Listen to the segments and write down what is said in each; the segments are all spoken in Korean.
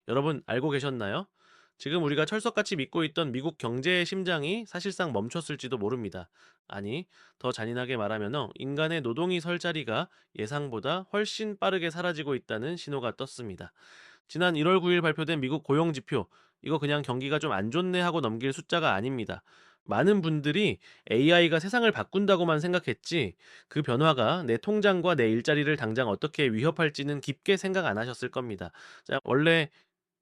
여러분 알고 계셨나요? 지금 우리가 철석같이 믿고 있던 미국 경제의 심장이 사실상 멈췄을지도 모릅니다. 아니, 더 잔인하게 말하면 인간의 노동이 설 자리가 예상보다 훨씬 빠르게 사라지고 있다는 신호가 떴습니다. 지난 1월 9일 발표된 미국 고용 지표, 이거 그냥 경기가 좀 안 좋네 하고 넘길 숫자가 아닙니다. 많은 분들이 AI가 세상을 바꾼다고만 생각했지, 그 변화가 내 통장과 내 일자리를 당장 어떻게 위협할지는 깊게 생각 안 하셨을 겁니다. 자, 원래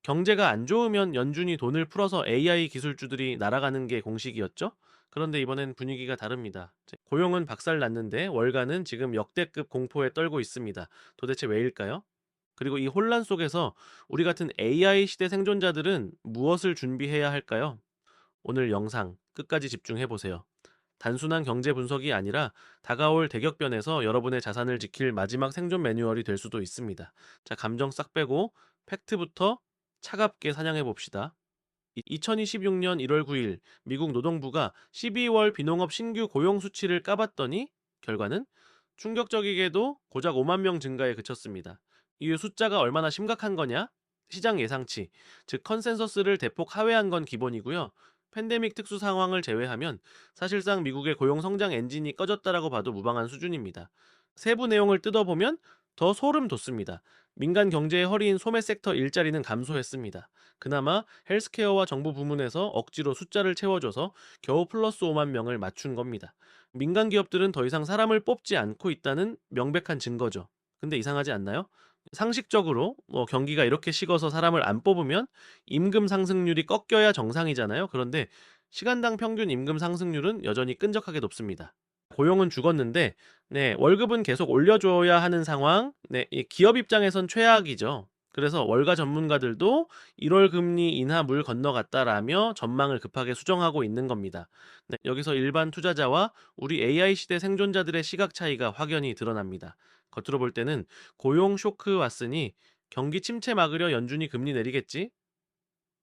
경제가 안 좋으면 연준이 돈을 풀어서 AI 기술주들이 날아가는 게 공식이었죠? 그런데 이번엔 분위기가 다릅니다. 고용은 박살났는데 월가는 지금 역대급 공포에 떨고 있습니다. 도대체 왜일까요? 그리고 이 혼란 속에서 우리 같은 AI 시대 생존자들은 무엇을 준비해야 할까요? 오늘 영상 끝까지 집중해 보세요. 단순한 경제 분석이 아니라 다가올 대격변에서 여러분의 자산을 지킬 마지막 생존 매뉴얼이 될 수도 있습니다. 자, 감정 싹 빼고 팩트부터 차갑게 사냥해 봅시다. 2026년 1월 9일 미국 노동부가 12월 비농업 신규 고용 수치를 까봤더니 결과는 충격적이게도 고작 5만 명 증가에 그쳤습니다. 이 숫자가 얼마나 심각한 거냐? 시장 예상치, 즉 컨센서스를 대폭 하회한 건 기본이고요. 팬데믹 특수 상황을 제외하면 사실상 미국의 고용 성장 엔진이 꺼졌다라고 봐도 무방한 수준입니다. 세부 내용을 뜯어보면 더 소름 돋습니다. 민간 경제의 허리인 소매 섹터 일자리는 감소했습니다. 그나마 헬스케어와 정부 부문에서 억지로 숫자를 채워줘서 겨우 플러스 5만 명을 맞춘 겁니다. 민간 기업들은 더 이상 사람을 뽑지 않고 있다는 명백한 증거죠. 근데 이상하지 않나요? 상식적으로 경기가 이렇게 식어서 사람을 안 뽑으면 임금 상승률이 꺾여야 정상이잖아요. 그런데 시간당 평균 임금 상승률은 여전히 끈적하게 높습니다. 고용은 죽었는데 네, 월급은 계속 올려줘야 하는 상황. 네, 이 기업 입장에선 최악이죠. 그래서 월가 전문가들도 1월 금리 인하 물 건너갔다라며 전망을 급하게 수정하고 있는 겁니다. 네, 여기서 일반 투자자와 우리 AI 시대 생존자들의 시각 차이가 확연히 드러납니다. 겉으로 볼 때는 고용 쇼크 왔으니 경기 침체 막으려 연준이 금리 내리겠지?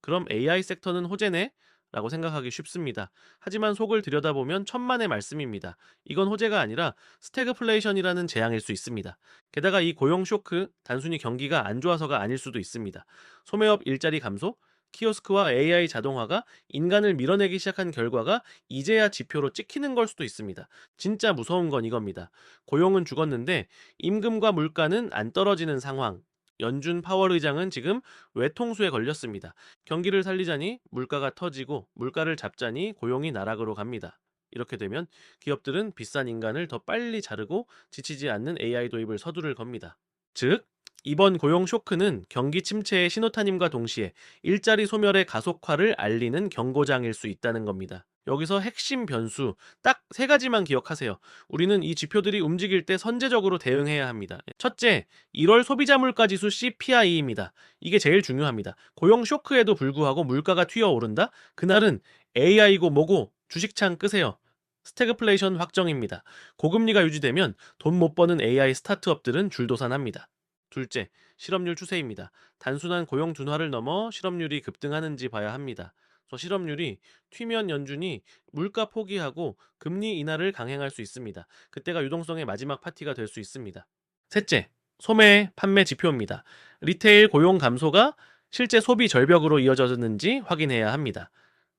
그럼 AI 섹터는 호재네? 라고 생각하기 쉽습니다. 하지만 속을 들여다보면 천만의 말씀입니다. 이건 호재가 아니라 스태그플레이션이라는 재앙일 수 있습니다. 게다가 이 고용 쇼크, 단순히 경기가 안 좋아서가 아닐 수도 있습니다. 소매업 일자리 감소, 키오스크와 AI 자동화가 인간을 밀어내기 시작한 결과가 이제야 지표로 찍히는 걸 수도 있습니다. 진짜 무서운 건 이겁니다. 고용은 죽었는데 임금과 물가는 안 떨어지는 상황. 연준 파월 의장은 지금 외통수에 걸렸습니다. 경기를 살리자니 물가가 터지고 물가를 잡자니 고용이 나락으로 갑니다. 이렇게 되면 기업들은 비싼 인간을 더 빨리 자르고 지치지 않는 AI 도입을 서두를 겁니다. 즉, 이번 고용 쇼크는 경기 침체의 신호탄임과 동시에 일자리 소멸의 가속화를 알리는 경고장일 수 있다는 겁니다. 여기서 핵심 변수 딱 세 가지만 기억하세요. 우리는 이 지표들이 움직일 때 선제적으로 대응해야 합니다. 첫째, 1월 소비자 물가 지수 CPI입니다. 이게 제일 중요합니다. 고용 쇼크에도 불구하고 물가가 튀어오른다? 그날은 AI고 뭐고 주식창 끄세요. 스태그플레이션 확정입니다. 고금리가 유지되면 돈 못 버는 AI 스타트업들은 줄도산합니다. 둘째, 실업률 추세입니다. 단순한 고용 둔화를 넘어 실업률이 급등하는지 봐야 합니다. 실업률이 튀면 연준이 물가 포기하고 금리 인하를 강행할 수 있습니다. 그때가 유동성의 마지막 파티가 될 수 있습니다. 셋째, 소매 판매 지표입니다. 리테일 고용 감소가 실제 소비 절벽으로 이어졌는지 확인해야 합니다.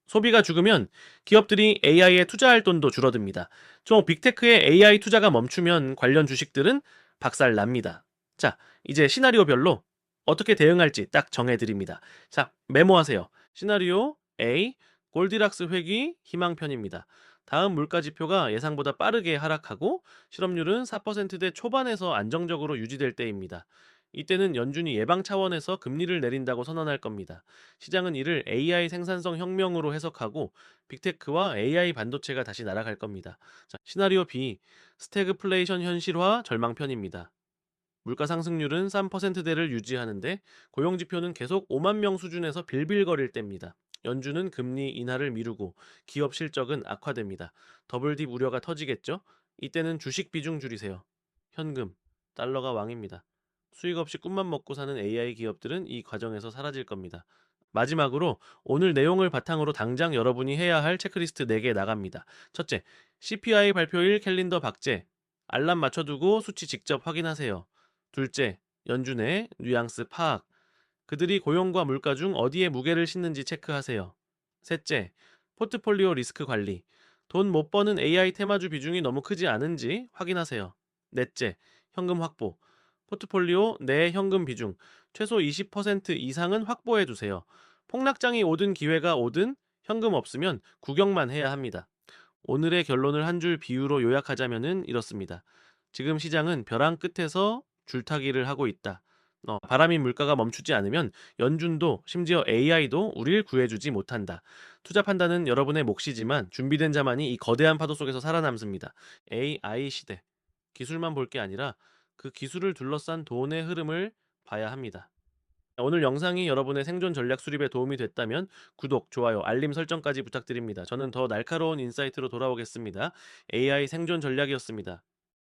소비가 죽으면 기업들이 AI에 투자할 돈도 줄어듭니다. 총 빅테크의 AI 투자가 멈추면 관련 주식들은 박살 납니다. 자, 이제 시나리오별로 어떻게 대응할지 딱 정해드립니다. 자, 메모하세요. 시나리오 A, 골디락스 회귀 희망편입니다. 다음 물가 지표가 예상보다 빠르게 하락하고 실업률은 4%대 초반에서 안정적으로 유지될 때입니다. 이때는 연준이 예방 차원에서 금리를 내린다고 선언할 겁니다. 시장은 이를 AI 생산성 혁명으로 해석하고 빅테크와 AI 반도체가 다시 날아갈 겁니다. 자, 시나리오 B, 스태그플레이션 현실화 절망편입니다. 물가 상승률은 3%대를 유지하는데 고용 지표는 계속 5만 명 수준에서 빌빌거릴 때입니다. 연준은 금리 인하를 미루고 기업 실적은 악화됩니다. 더블딥 우려가 터지겠죠? 이때는 주식 비중 줄이세요. 현금, 달러가 왕입니다. 수익 없이 꿈만 먹고 사는 AI 기업들은 이 과정에서 사라질 겁니다. 마지막으로 오늘 내용을 바탕으로 당장 여러분이 해야 할 체크리스트 4개 나갑니다. 첫째, CPI 발표일 캘린더 박제. 알람 맞춰두고 수치 직접 확인하세요. 둘째, 연준의 뉘앙스 파악. 그들이 고용과 물가 중 어디에 무게를 싣는지 체크하세요. 셋째, 포트폴리오 리스크 관리. 돈 못 버는 AI 테마주 비중이 너무 크지 않은지 확인하세요. 넷째, 현금 확보. 포트폴리오 내 현금 비중 최소 20% 이상은 확보해 두세요. 폭락장이 오든 기회가 오든 현금 없으면 구경만 해야 합니다. 오늘의 결론을 한 줄 비유로 요약하자면은 이렇습니다. 지금 시장은 벼랑 끝에서 줄타기를 하고 있다. 바람인 물가가 멈추지 않으면 연준도 심지어 AI도 우릴 구해주지 못한다. 투자 판단은 여러분의 몫이지만 준비된 자만이 이 거대한 파도 속에서 살아남습니다. AI 시대. 기술만 볼 게 아니라 그 기술을 둘러싼 돈의 흐름을 봐야 합니다. 오늘 영상이 여러분의 생존 전략 수립에 도움이 됐다면 구독, 좋아요, 알림 설정까지 부탁드립니다. 저는 더 날카로운 인사이트로 돌아오겠습니다. AI 생존 전략이었습니다.